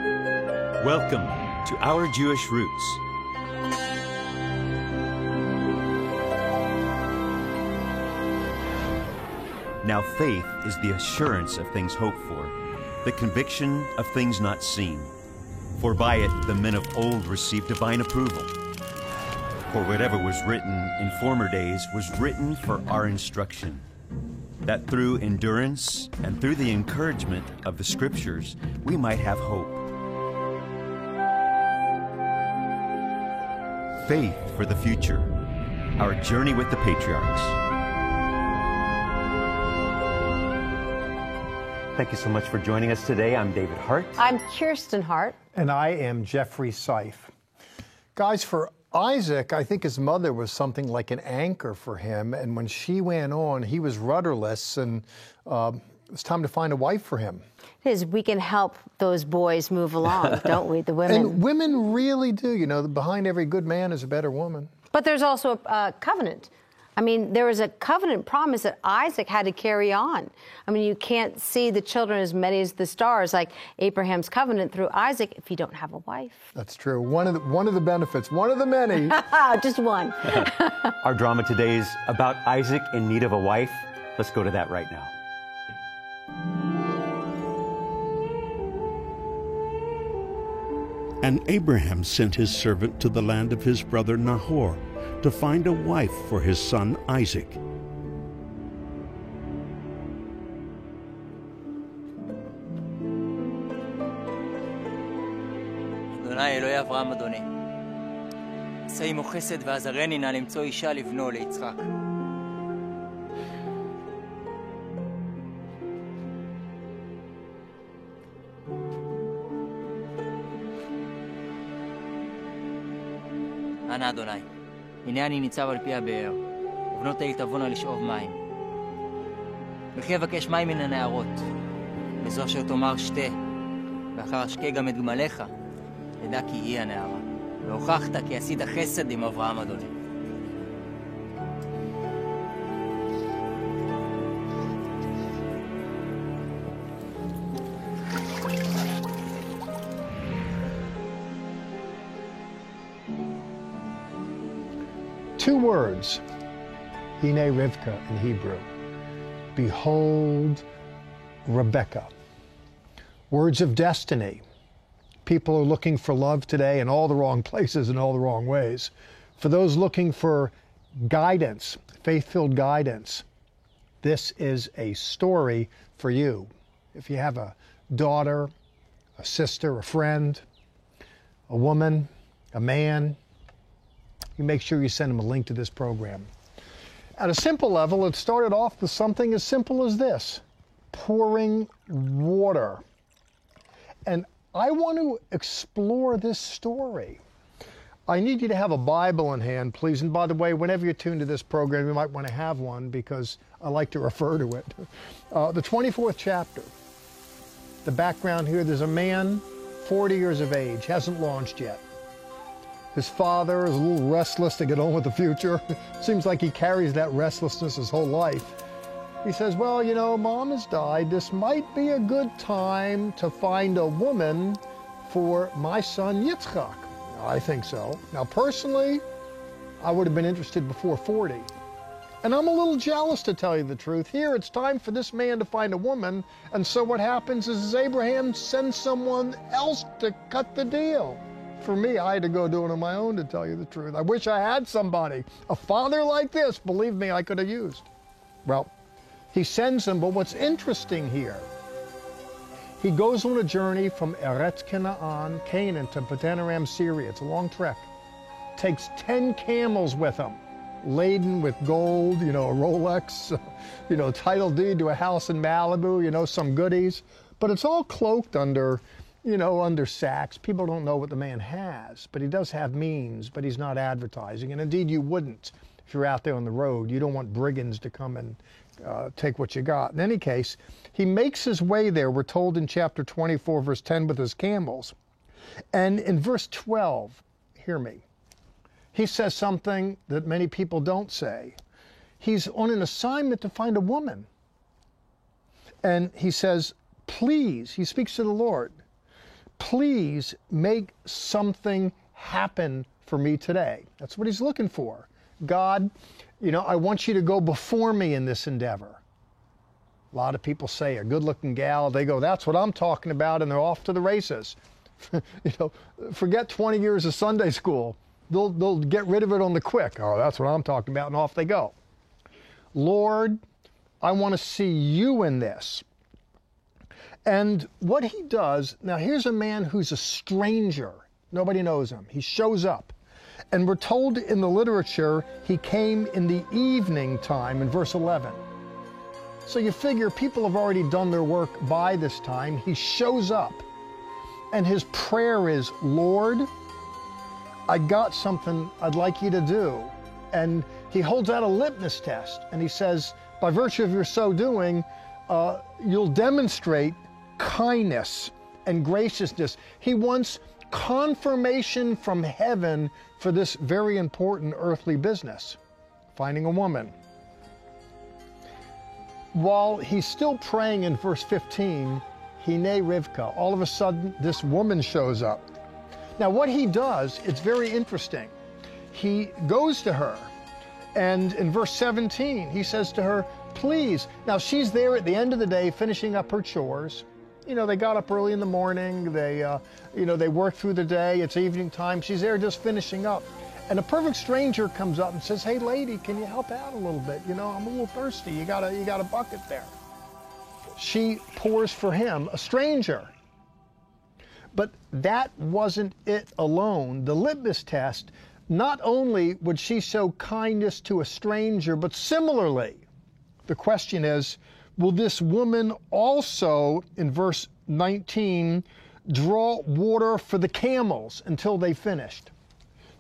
Welcome to Our Jewish Roots. Now faith is the assurance of things hoped for, the conviction of things not seen. For by it the men of old received divine approval. For whatever was written in former days was written for our instruction, that through endurance and through the encouragement of the Scriptures we might have hope. Faith for the future, our journey with the patriarchs. Thank you so much for joining us today. I'm David Hart. I'm Kirsten Hart. And I am Jeffrey Seif. Guys, for Isaac, I think his mother was something like an anchor for him. And when she went on, he was rudderless, and it was time to find a wife for him. It is. We can help those boys move along, don't we, the women? And women really do. You know, behind every good man is a better woman. But there's also a covenant. I mean, there was a covenant promise that Isaac had to carry on. I mean, you can't see the children as many as the stars, like Abraham's covenant through Isaac, if you don't have a wife. That's true. One of the benefits, one of the many. Just one. Our drama today is about Isaac in need of a wife. Let's go to that right now. And Abraham sent his servant to the land of his brother Nahor to find a wife for his son Isaac. אדוני אלוהי אברהם אדוני, עשה עמו חסד ועזרני נא למצוא אישה לבנו ליצחק. אנא אדוני, הנה אני ניצב על פי הבאר, ובנות העיר תבואנה לשאוב מים. וכי אבקש מים מן הנערות, וזו אשר תאמר שתה, ואחר אשקה גם את גמליך, ידע כי היא הנערה. והוכחת כי עשית חסד עם אברהם אדוני. Two words, Hine Rivka in Hebrew. Behold, Rebecca. Words of destiny. People are looking for love today in all the wrong places and all the wrong ways. For those looking for guidance, faith-filled guidance, this is a story for you. If you have a daughter, a sister, a friend, a woman, a man, you make sure you send them a link to this program. At a simple level, it started off with something as simple as this: pouring water. And I want to explore this story. I need you to have a Bible in hand, please. And by the way, whenever you tune to this program, you might want to have one because I like to refer to it. The 24th chapter. The background here, there's a man, 40 years of age, hasn't launched yet. His father is a little restless to get on with the future. Seems like he carries that restlessness his whole life. He says, well, you know, Mom has died. This might be a good time to find a woman for my son Yitzchak. I think so. Now, personally, I would have been interested before 40. And I'm a little jealous, to tell you the truth. Here, it's time for this man to find a woman. And so what happens is Abraham sends someone else to cut the deal. For me, I had to go do it on my own, to tell you the truth. I wish I had somebody, a father like this, believe me, I could have used. Well, he sends him, but what's interesting here, he goes on a journey from Eretz Canaan to Padanaram, Syria. It's a long trek. Takes 10 camels with him, laden with gold, you know, a Rolex, you know, title deed to a house in Malibu, you know, some goodies. But it's all cloaked under, you know, under sacks. People don't know what the man has, but he does have means, but he's not advertising. And indeed, you wouldn't if you're out there on the road. You don't want brigands to come and take what you got. In any case, he makes his way there, we're told in chapter 24, verse 10, with his camels. And in verse 12, hear me, he says something that many people don't say. He's on an assignment to find a woman. And he says, please, he speaks to the Lord, please make something happen for me today. That's what he's looking for. God, I want you to go before me in this endeavor. A lot of people say a good-looking gal, they go, that's what I'm talking about, and they're off to the races. Forget 20 years of Sunday school. They'll get rid of it on the quick. Oh, that's what I'm talking about, and off they go. Lord, I want to see you in this. And what he does, now here's a man who's a stranger. Nobody knows him. He shows up. And we're told in the literature he came in the evening time in verse 11. So you figure people have already done their work by this time. He shows up. And his prayer is, Lord, I got something I'd like you to do. And he holds out a litmus test. And he says, by virtue of your so doing, you'll demonstrate kindness and graciousness. He wants confirmation from heaven for this very important earthly business, finding a woman. While he's still praying in verse 15, Hine Rivka, all of a sudden this woman shows up. Now what he does, it's very interesting. He goes to her, and in verse 17 he says to her, please. Now she's there at the end of the day finishing up her chores. They got up early in the morning, they worked through the day, it's evening time, she's there just finishing up. And a perfect stranger comes up and says, hey lady, can you help out a little bit? I'm a little thirsty, you got a bucket there. She pours for him, a stranger. But that wasn't it alone. The litmus test, not only would she show kindness to a stranger, but similarly, the question is, will this woman also, in verse 19, draw water for the camels until they finished?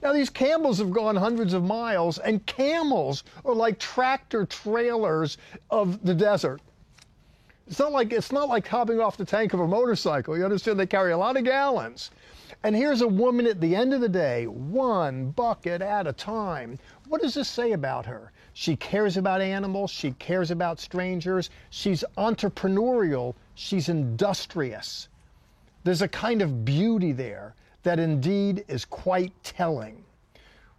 Now these camels have gone hundreds of miles, and camels are like tractor trailers of the desert. It's not like hopping off the tank of a motorcycle. You understand, they carry a lot of gallons. And here's a woman at the end of the day, one bucket at a time. What does this say about her? She cares about animals. She cares about strangers. She's entrepreneurial. She's industrious. There's a kind of beauty there that indeed is quite telling.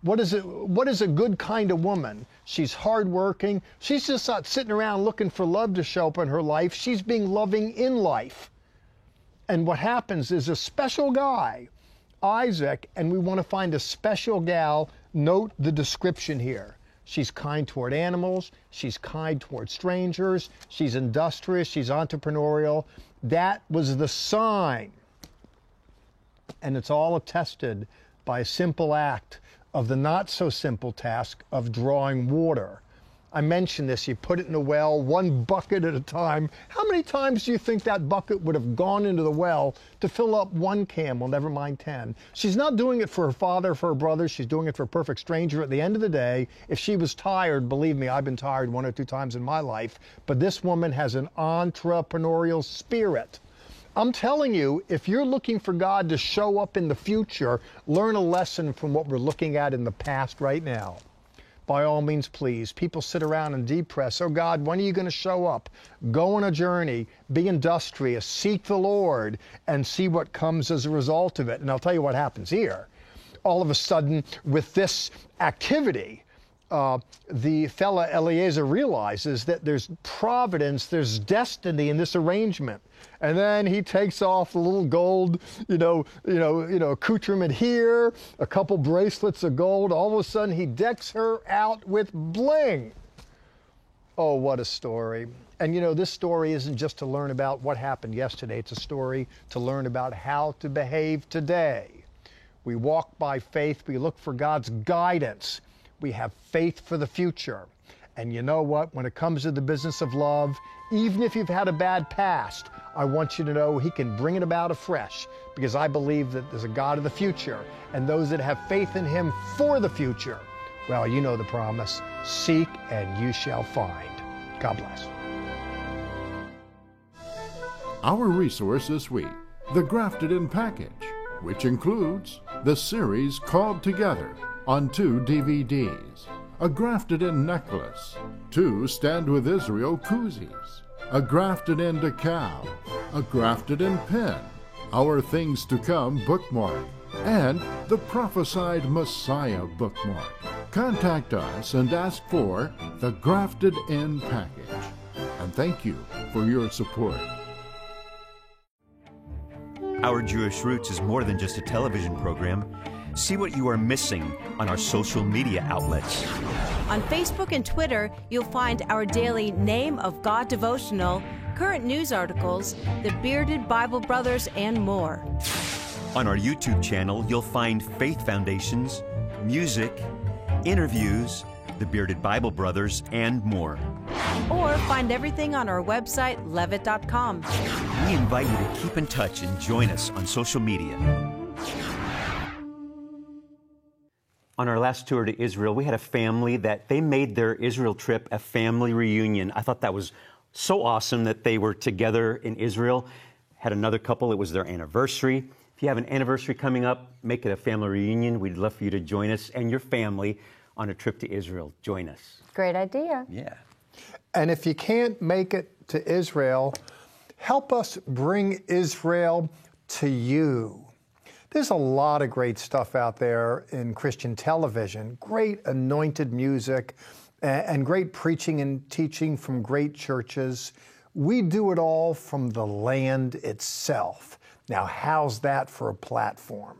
What is a good kind of woman? She's hardworking. She's just not sitting around looking for love to show up in her life. She's being loving in life. And what happens is a special guy, Isaac, and we want to find a special gal. Note the description here. She's kind toward animals. She's kind toward strangers. She's industrious. She's entrepreneurial. That was the sign. And it's all attested by a simple act of the not so simple task of drawing water. I mentioned this, you put it in a well, one bucket at a time. How many times do you think that bucket would have gone into the well to fill up one camel, never mind 10? She's not doing it for her father, for her brother, she's doing it for a perfect stranger. At the end of the day, if she was tired, believe me, I've been tired 1 or 2 times in my life, but this woman has an entrepreneurial spirit. I'm telling you, if you're looking for God to show up in the future, learn a lesson from what we're looking at in the past right now. By all means, please. People sit around and depress. Oh God, when are you going to show up? Go on a journey, be industrious, seek the Lord, and see what comes as a result of it. And I'll tell you what happens here. All of a sudden, with this activity, the fella Eliezer realizes that there's providence, there's destiny in this arrangement. And then he takes off the little gold, accoutrement here, a couple bracelets of gold. All of a sudden, he decks her out with bling. Oh, what a story. And this story isn't just to learn about what happened yesterday. It's a story to learn about how to behave today. We walk by faith. We look for God's guidance. We have faith for the future. And you know what? When it comes to the business of love, even if you've had a bad past, I want you to know He can bring it about afresh, because I believe that there's a God of the future, and those that have faith in Him for the future, well, you know the promise, seek and you shall find. God bless. Our resource this week, the Grafted In package, which includes the series Called Together on 2 DVDs, a Grafted In necklace, 2 Stand With Israel koozies, a Grafted In decal, a Grafted In pin, our Things to Come bookmark, and the Prophesied Messiah bookmark. Contact us and ask for the Grafted In package. And thank you for your support. Our Jewish Roots is more than just a television program. See what you are missing on our social media outlets. On Facebook and Twitter, you'll find our daily Name of God devotional, current news articles, the Bearded Bible Brothers, and more. On our YouTube channel, you'll find Faith Foundations, music, interviews, the Bearded Bible Brothers, and more. Or find everything on our website, levitt.com. We invite you to keep in touch and join us on social media. On our last tour to Israel, we had a family that they made their Israel trip a family reunion. I thought that was so awesome that they were together in Israel. Had another couple, it was their anniversary. If you have an anniversary coming up, make it a family reunion. We'd love for you to join us and your family on a trip to Israel. Join us. Great idea. Yeah. And if you can't make it to Israel, help us bring Israel to you. There's a lot of great stuff out there in Christian television, great anointed music, and great preaching and teaching from great churches. We do it all from the land itself. Now, how's that for a platform?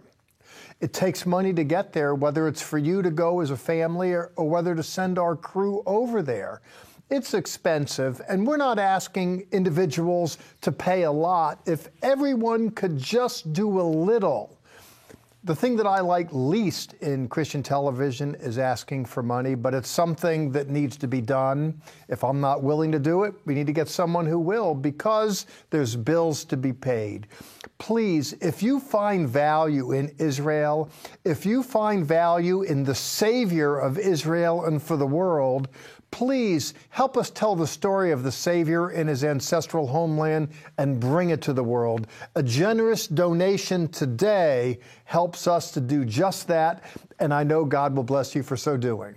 It takes money to get there, whether it's for you to go as a family or whether to send our crew over there. It's expensive, and we're not asking individuals to pay a lot. If everyone could just do a little. The thing that I like least in Christian television is asking for money, but it's something that needs to be done. If I'm not willing to do it, we need to get someone who will, because there's bills to be paid. Please, if you find value in Israel, if you find value in the Savior of Israel and for the world, please help us tell the story of the Savior in his ancestral homeland and bring it to the world. A generous donation today helps us to do just that, and I know God will bless you for so doing.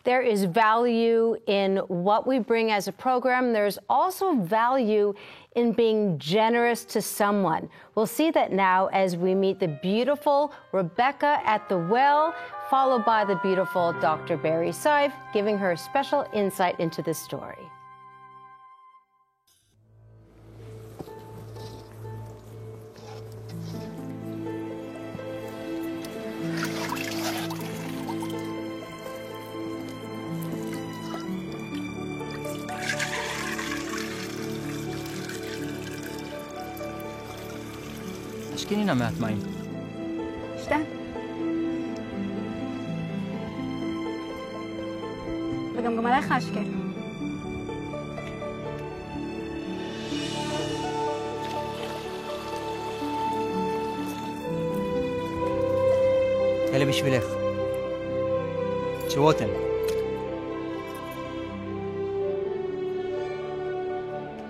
There is value in what we bring as a program. There's also value in being generous to someone. We'll see that now as we meet the beautiful Rebecca at the well, followed by the beautiful Dr. Barry Seif, giving her special insight into this story. השקיני נא מעט מים. שתה. וגם עליך אשקה. אלה בשבילך. שרותם.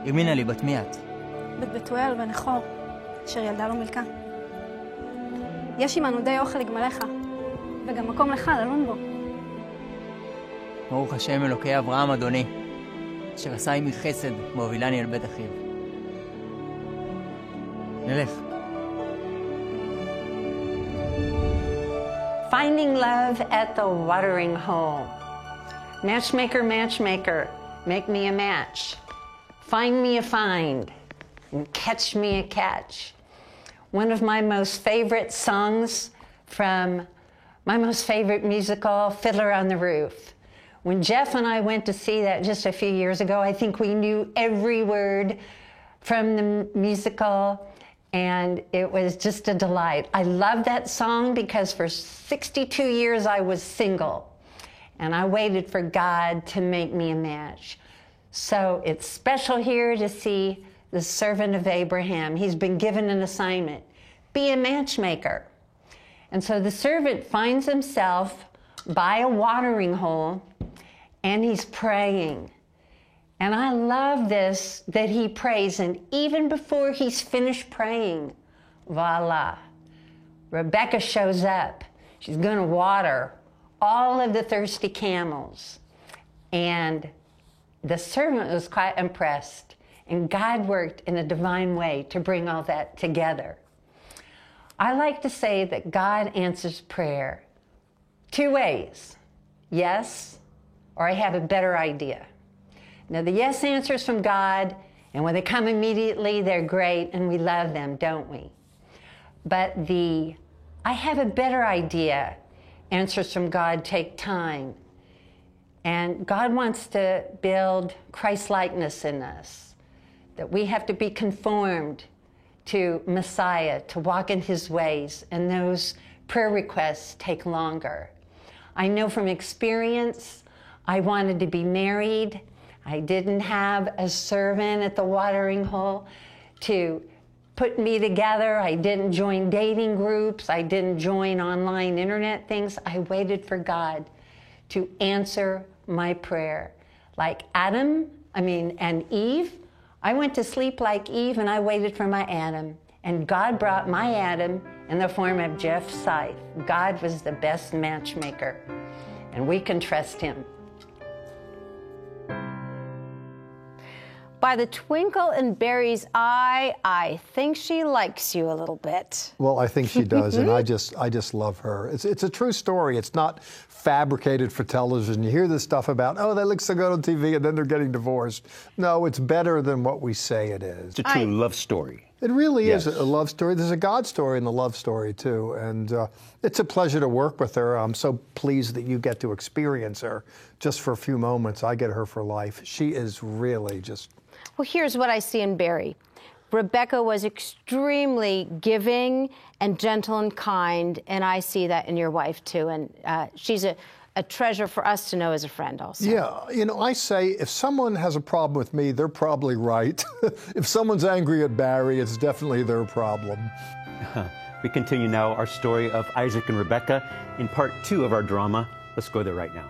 ימינה לי בת מי את? בת בתואל ונחור, אשר ילדה לו מלכה. יש עמנו די אוכל לגמליך, וגם מקום לך ללון בו. ברוך השם אלוקי אברהם אדוני, אשר עשה עמי חסד והובילני אל בית אחיו. נלך. Finding love at the watering hole. Matchmaker, matchmaker, make me a match. Find me a find, and catch me a catch. One of my most favorite songs from my most favorite musical, Fiddler on the Roof. When Jeff and I went to see that just a few years ago, I think we knew every word from the musical, and it was just a delight. I love that song because for 62 years I was single, and I waited for God to make me a match. So it's special here to see the servant of Abraham. He's been given an assignment. Be a matchmaker. And so the servant finds himself by a watering hole, and he's praying. And I love this, that he prays, and even before he's finished praying, voila, Rebecca shows up. She's going to water all of the thirsty camels. And the servant was quite impressed, and God worked in a divine way to bring all that together. I like to say that God answers prayer 2 ways, yes, or I have a better idea. Now, the yes answers from God, and when they come immediately, they're great, and we love them, don't we? But the I have a better idea answers from God take time. And God wants to build Christ-likeness in us, that we have to be conformed to Messiah, to walk in his ways, and those prayer requests take longer. I know from experience, I wanted to be married. I didn't have a servant at the watering hole to put me together. I didn't join dating groups. I didn't join online internet things. I waited for God to answer my prayer. Like and Eve, I went to sleep like Eve and I waited for my Adam. And God brought my Adam in the form of Jeff Scythe. God was the best matchmaker, and we can trust him. By the twinkle in Barry's eye, I think she likes you a little bit. Well, I think she does, and I just love her. It's a true story. It's not fabricated for television. You hear this stuff about, oh, they look so good on TV, and then they're getting divorced. No, it's better than what we say it is. It's a true love story. It really is a love story. There's a God story in the love story, too. And it's a pleasure to work with her. I'm so pleased that you get to experience her just for a few moments. I get her for life. She is really just... Well, here's what I see in Barry. Rebecca was extremely giving and gentle and kind, and I see that in your wife, too. And she's a treasure for us to know as a friend also. Yeah, you know, I say if someone has a problem with me, they're probably right. If someone's angry at Barry, it's definitely their problem. We continue now our story of Isaac and Rebecca in part 2 of our drama. Let's go there right now.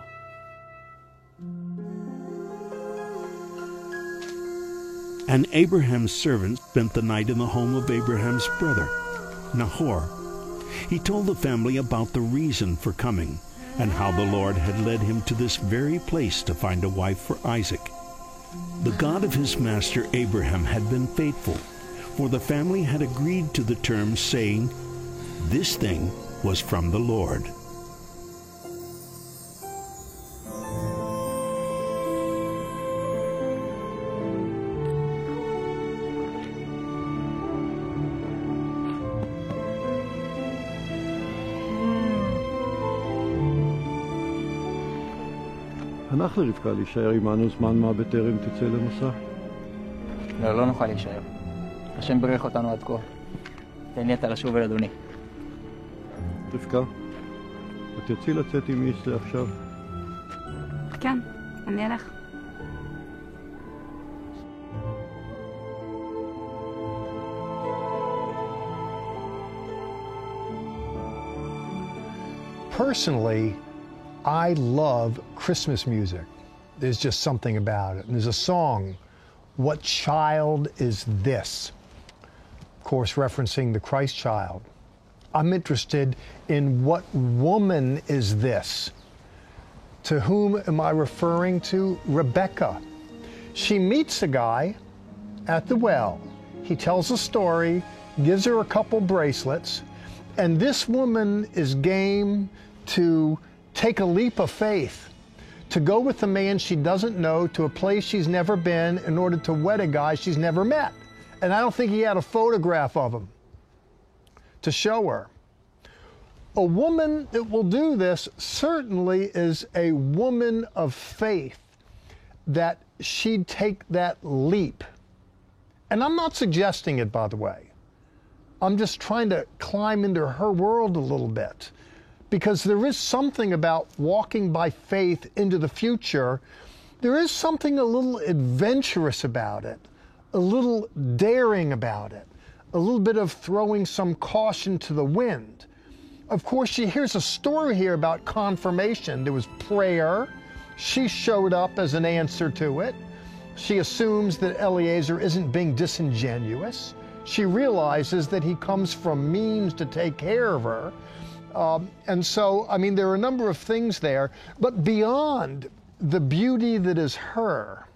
And Abraham's servant spent the night in the home of Abraham's brother, Nahor. He told the family about the reason for coming and how the Lord had led him to this very place to find a wife for Isaac. The God of his master Abraham had been faithful, for the family had agreed to the terms, saying, "This thing was from the Lord." הנח לרבקה להישאר עמנו זמן מה בטרם תצא למסע? לא, לא נוכל להישאר. השם ברך אותנו עד כה. תן לי אתה לשוב אל אדוני. רבקה, את תרצי לצאת עם איש זה עכשיו? כן, אני אלך. Personally, I love Christmas music. There's just something about it. And there's a song, "What Child Is This?" Of course, referencing the Christ child. I'm interested in what woman is this? To whom am I referring to? Rebecca. She meets a guy at the well. He tells a story, gives her a couple bracelets, and this woman is game to take a leap of faith, to go with a man she doesn't know to a place she's never been in order to wed a guy she's never met. And I don't think he had a photograph of him to show her. A woman that will do this certainly is a woman of faith, that she'd take that leap. And I'm not suggesting it, by the way. I'm just trying to climb into her world a little bit. Because there is something about walking by faith into the future. There is something a little adventurous about it, a little daring about it, a little bit of throwing some caution to the wind. Of course, she hears a story here about confirmation. There was prayer. She showed up as an answer to it. She assumes that Eliezer isn't being disingenuous. She realizes that he comes from means to take care of her. And so, I mean, there are a number of things there, but beyond the beauty that is her,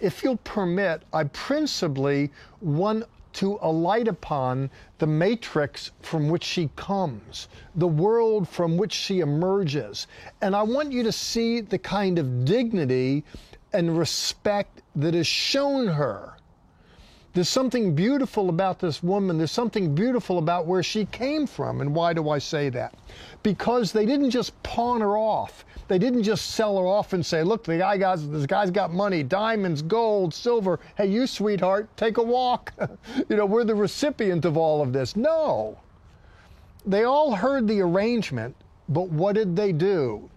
if you'll permit, I principally want to alight upon the matrix from which she comes, the world from which she emerges. And I want you to see the kind of dignity and respect that is shown her. There's something beautiful about this woman. There's something beautiful about where she came from. And why do I say that? Because they didn't just pawn her off. They didn't just sell her off and say, look, this guy's got money, diamonds, gold, silver. Hey, you sweetheart, take a walk. You know, we're the recipient of all of this. No. They all heard the arrangement, but what did they do?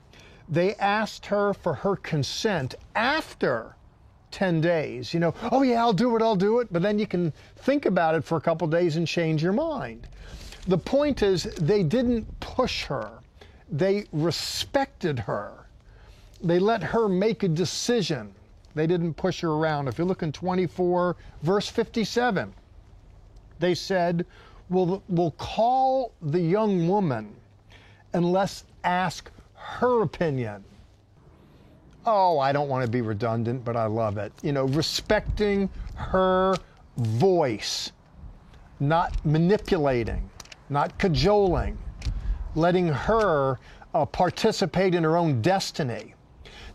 They asked her for her consent after 10 days. You know, oh yeah, I'll do it. But then you can think about it for a couple days and change your mind. The point is, they didn't push her. They respected her. They let her make a decision. They didn't push her around. If you look in 24, verse 57, they said, we'll call the young woman and let's ask her opinion. Oh, I don't want to be redundant, but I love it. You know, respecting her voice, not manipulating, not cajoling, letting her participate in her own destiny.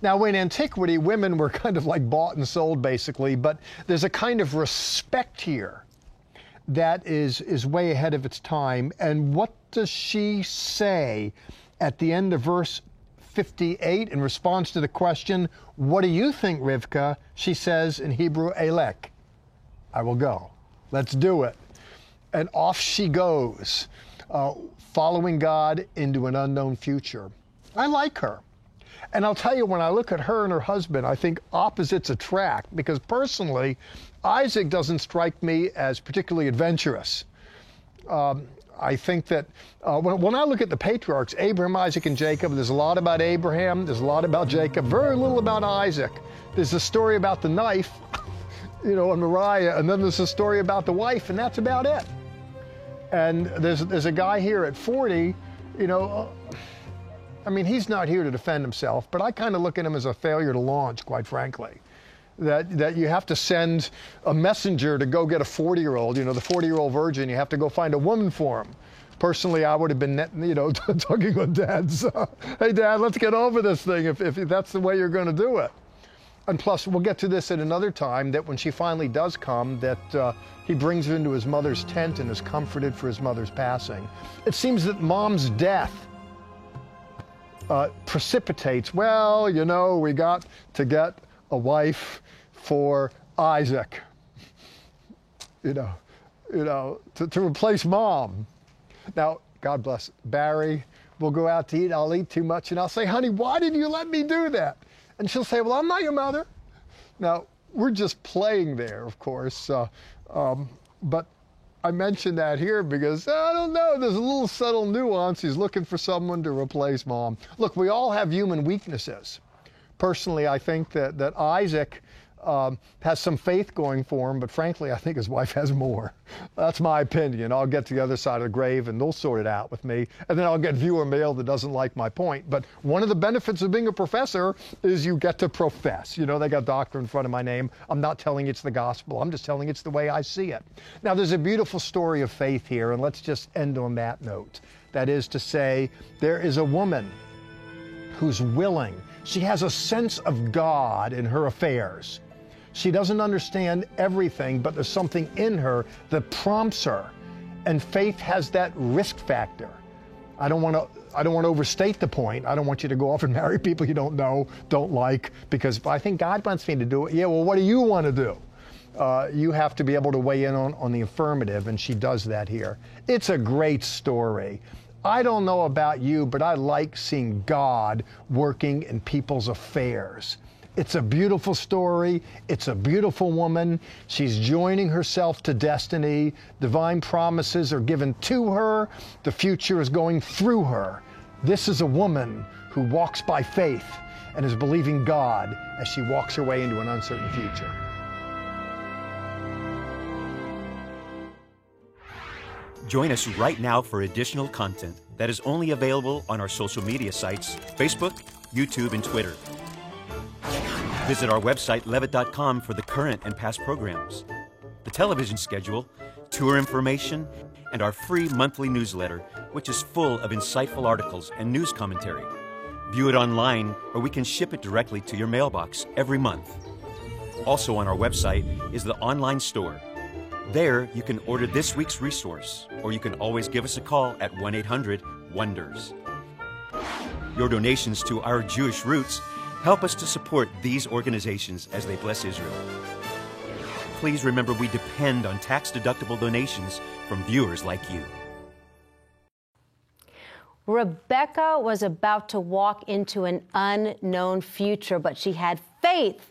Now, in antiquity, women were kind of like bought and sold, basically, but there's a kind of respect here that is way ahead of its time. And what does she say at the end of verse 58 in response to the question, what do you think, Rivka? She says in Hebrew, Elek, I will go. Let's do it. And off she goes, following God into an unknown future. I like her. And I'll tell you, when I look at her and her husband, I think opposites attract, because personally, Isaac doesn't strike me as particularly adventurous. I think that when I look at the patriarchs, Abraham, Isaac, and Jacob, there's a lot about Abraham, there's a lot about Jacob, very little about Isaac. There's a story about the knife, you know, and Moriah, and then there's a story about the wife, and that's about it. And there's a guy here at 40, you know, I mean, he's not here to defend himself, but I kind of look at him as a failure to launch, quite frankly. That you have to send a messenger to go get a 40-year-old, you know, the 40-year-old virgin, you have to go find a woman for him. Personally, I would have been, you know, tugging on Dad's, hey, Dad, let's get over this thing if that's the way you're going to do it. And plus, we'll get to this at another time, that when she finally does come, that he brings her into his mother's tent and is comforted for his mother's passing. It seems that Mom's death precipitates, well, you know, we got to get a wife for Isaac, you know, to replace Mom. Now, God bless Barry, we'll go out to eat, I'll eat too much, and I'll say, honey, why did you let me do that? And she'll say, well, I'm not your mother. Now, we're just playing there, of course, but I mention that here because, I don't know, there's a little subtle nuance. He's looking for someone to replace Mom. Look, we all have human weaknesses. Personally, I think that Isaac has some faith going for him, but frankly, I think his wife has more. That's my opinion. I'll get to the other side of the grave and they'll sort it out with me, and then I'll get viewer mail that doesn't like my point. But one of the benefits of being a professor is you get to profess. You know, they got doctor in front of my name. I'm not telling it's the gospel. I'm just telling it's the way I see it. Now, there's a beautiful story of faith here, and let's just end on that note. That is to say, there is a woman who's willing. She has a sense of God in her affairs. She doesn't understand everything, but there's something in her that prompts her. And faith has that risk factor. I don't want to overstate the point. I don't want you to go off and marry people you don't know, don't like, because I think God wants me to do it. Yeah, well, what do you want to do? You have to be able to weigh in on the affirmative, and she does that here. It's a great story. I don't know about you, but I like seeing God working in people's affairs. It's a beautiful story. It's a beautiful woman. She's joining herself to destiny. Divine promises are given to her. The future is going through her. This is a woman who walks by faith and is believing God as she walks her way into an uncertain future. Join us right now for additional content that is only available on our social media sites, Facebook, YouTube, and Twitter. Visit our website, levitt.com, for the current and past programs, the television schedule, tour information, and our free monthly newsletter, which is full of insightful articles and news commentary. View it online, or we can ship it directly to your mailbox every month. Also on our website is the online store. There, you can order this week's resource, or you can always give us a call at 1-800-WONDERS. Your donations to Our Jewish Roots help us to support these organizations as they bless Israel. Please remember we depend on tax-deductible donations from viewers like you. Rebecca was about to walk into an unknown future, but she had faith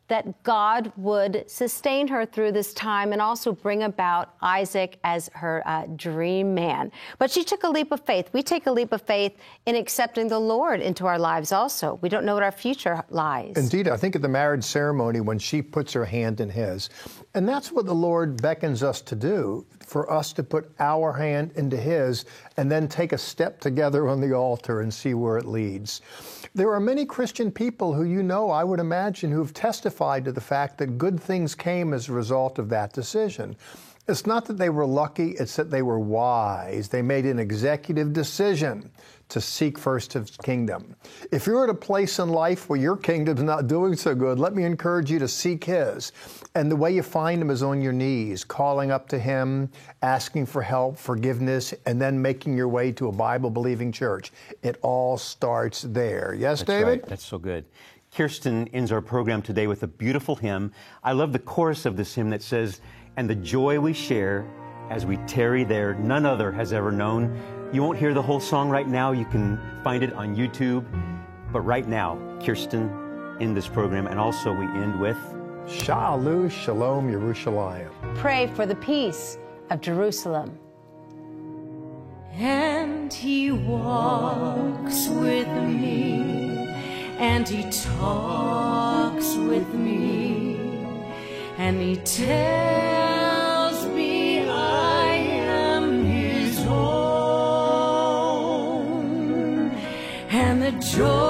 that God would sustain her through this time and also bring about Isaac as her dream man. But she took a leap of faith. We take a leap of faith in accepting the Lord into our lives also. We don't know what our future lies. Indeed, I think at the marriage ceremony when she puts her hand in his, and that's what the Lord beckons us to do, for us to put our hand into his and then take a step together on the altar and see where it leads. There are many Christian people who I would imagine, who have testified to the fact that good things came as a result of that decision. It's not that they were lucky, it's that they were wise. They made an executive decision to seek first his kingdom. If you're at a place in life where your kingdom's not doing so good, let me encourage you to seek his. And the way you find him is on your knees, calling up to him, asking for help, forgiveness, and then making your way to a Bible-believing church. It all starts there. Yes, That's David? Right. That's so good. Kirsten ends our program today with a beautiful hymn. I love the chorus of this hymn that says, "And the joy we share as we tarry there, none other has ever known." You won't hear the whole song right now. You can find it on YouTube. But right now, Kirsten, in this program, and also we end with Sha'alu Shalom Yerushalayim. Pray for the peace of Jerusalem. And he walks with me, and he talks with me, and he tells me I am his own, and the joy